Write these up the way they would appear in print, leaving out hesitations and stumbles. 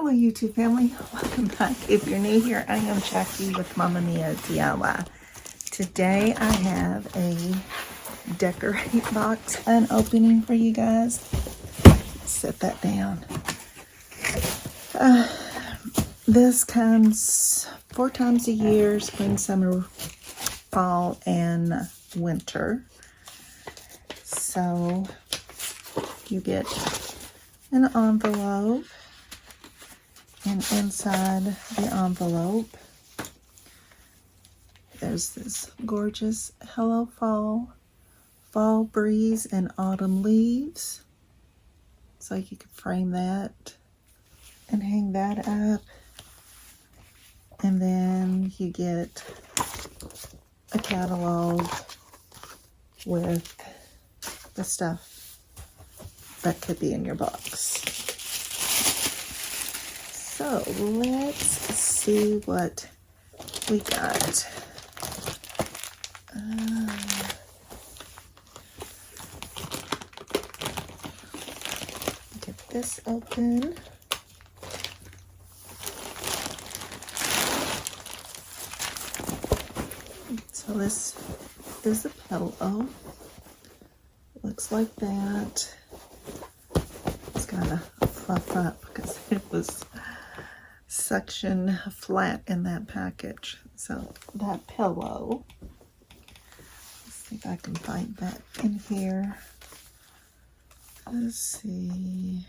Hello YouTube family, welcome back. If you're new here, I am Jackie with Momma Mia DIY. Today I have a decorate box unopening for you guys. Set that down. This comes 4 times a year: spring, summer, fall, and winter. So you get an envelope, and inside the envelope there's this gorgeous Hello Fall, Fall Breeze, and Autumn Leaves. So you could frame that and hang that up. And then you get a catalog with the stuff that could be in your box. So let's see what we got. Get this open. So this is a pillow. Looks like that. It's got a fluff up because it was suction flat in that package. So that pillow, let's see if I can find that in here. Let's see.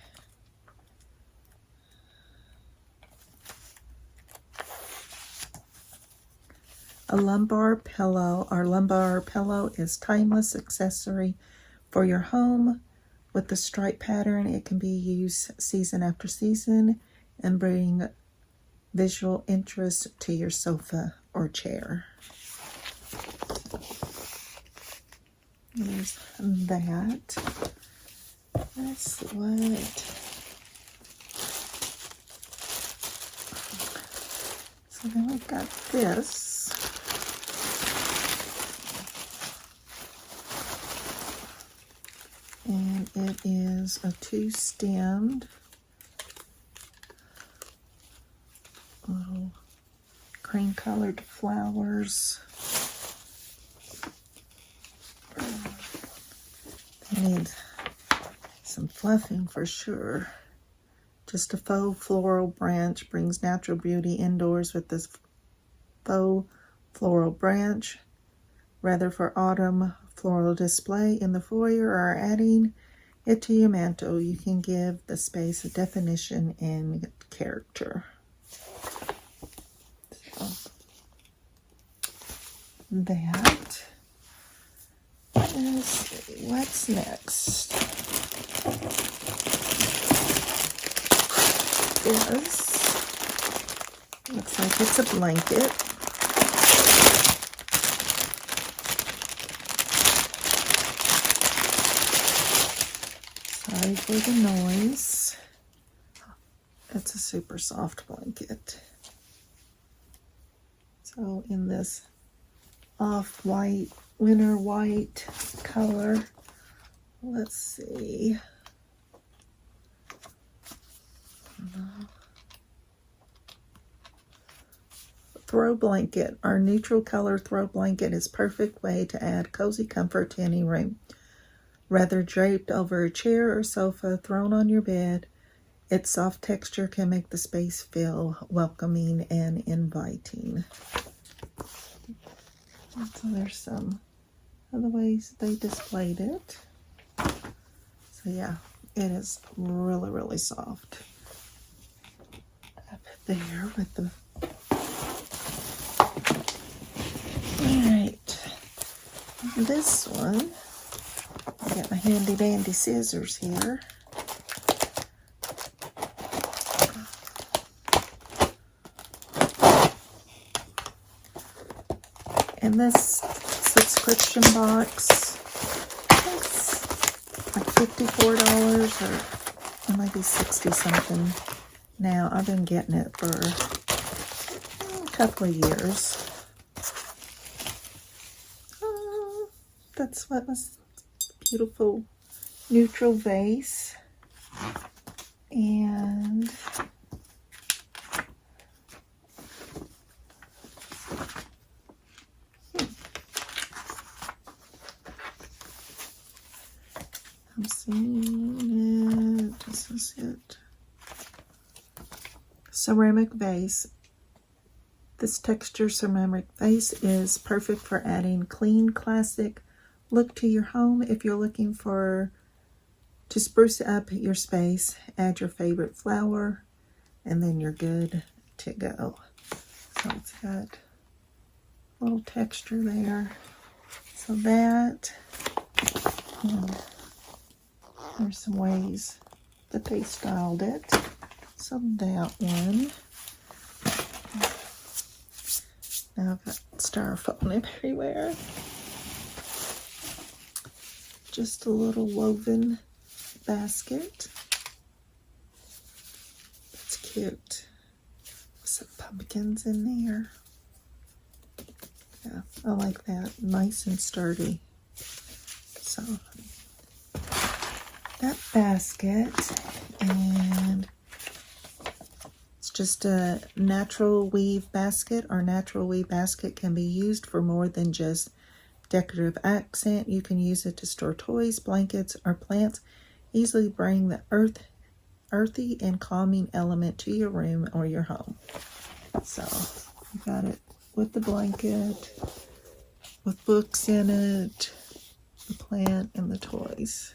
A lumbar pillow. Our lumbar pillow is timeless accessory for your home. With the stripe pattern, it can be used season after season and bring visual interest to your sofa or chair. There's that. Let's see what. So then we've got this. And it is a 2-stemmed little cream colored flowers. They need some fluffing for sure. Just a faux floral branch brings natural beauty indoors with this faux floral branch. Rather for autumn floral display in the foyer or adding it to your mantle, you can give the space a definition and character. So that. Let's see what's next. This looks like it's a blanket. Sorry for the noise. It's a super soft blanket. So in this off-white, winter white color. Let's see. Throw blanket. Our neutral color throw blanket is a perfect way to add cozy comfort to any room. Whether draped over a chair or sofa, thrown on your bed, its soft texture can make the space feel welcoming and inviting. So there's some other ways they displayed it. So yeah, it is really, really soft. Up there with the... Alright, this one, I got my handy dandy scissors here. And this subscription box, it's like $54 or maybe 60 something now. I've been getting it for a couple of years. That's what was beautiful neutral vase. And I'm seeing it. This is it. Ceramic vase. This texture ceramic vase is perfect for adding clean, classic look to your home. If you're looking to spruce up your space, add your favorite flower, and then you're good to go. So it's got a little texture there. So that, there's some ways that they styled it. So that one. Now I've got styrofoam everywhere. Just a little woven basket. It's cute. Some pumpkins in there. Yeah, I like that. Nice and sturdy. So that basket, and it's just a natural weave basket. Our natural weave basket can be used for more than just decorative accent. You can use it to store toys, blankets, or plants. Easily bring the earthy and calming element to your room or your home. So you got it with the blanket, with books in it, the plant, and the toys.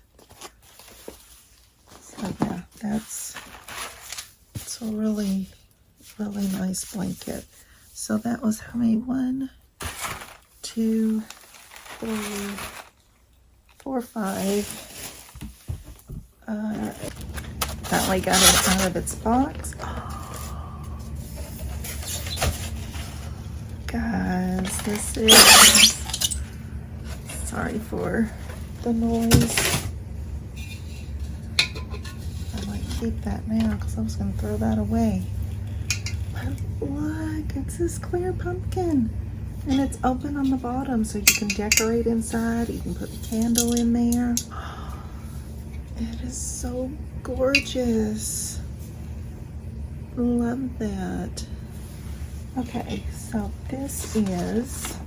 So yeah, that's a really, really nice blanket. So that was how many? 1, 2, 3, 4, 5. Finally got it out of its box. Guys, this is, sorry for the noise. I might keep that now because I was going to throw that away. But look, it's this clear pumpkin. And it's open on the bottom so you can decorate inside. You can put a candle in there. It is so gorgeous. Love that. Okay, so this is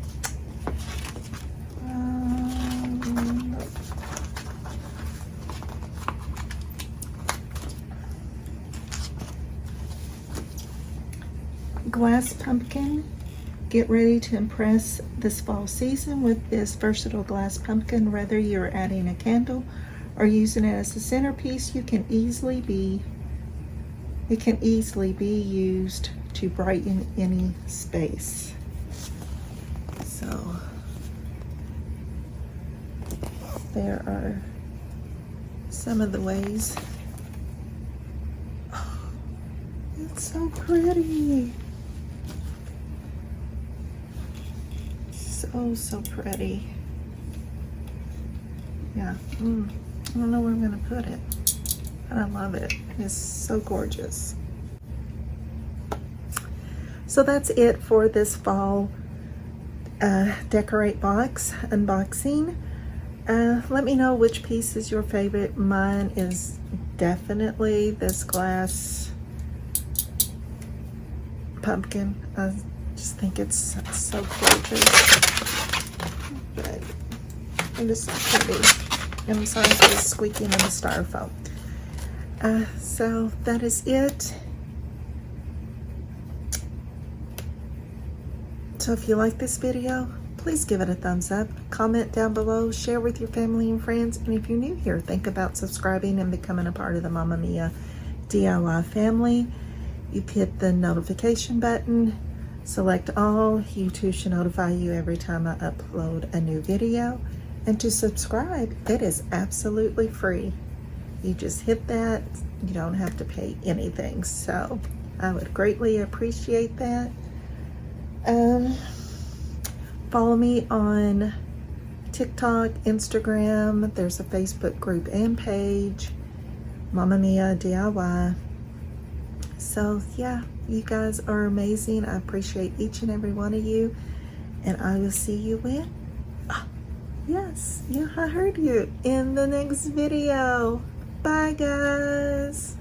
glass pumpkin. Get ready to impress this fall season with this versatile glass pumpkin. Whether you're adding a candle or using it as a centerpiece, it can easily be used to brighten any space. So there are some of the ways. Oh, it's so pretty. So pretty. Yeah. I don't know where I'm gonna put it, but I love it. It's so gorgeous. So that's it for this fall decorate box unboxing. Let me know which piece is your favorite. Mine is definitely this glass pumpkin. I just think it's so gorgeous. But it is so pretty. I'm sorry for the squeaking in the styrofoam. So that is it. So if you like this video, please give it a thumbs up, comment down below, share with your family and friends, and if you're new here, think about subscribing and becoming a part of the Momma Mia DIY family. You hit the notification button, select all. YouTube should notify you every time I upload a new video. And to subscribe, it is absolutely free. You just hit that. You don't have to pay anything. So I would greatly appreciate that. Follow me on TikTok, Instagram. There's a Facebook group and page, Momma Mia DIY. So yeah, you guys are amazing. I appreciate each and every one of you. And I will see you in, yes, yeah, I heard you, in the next video. Bye guys.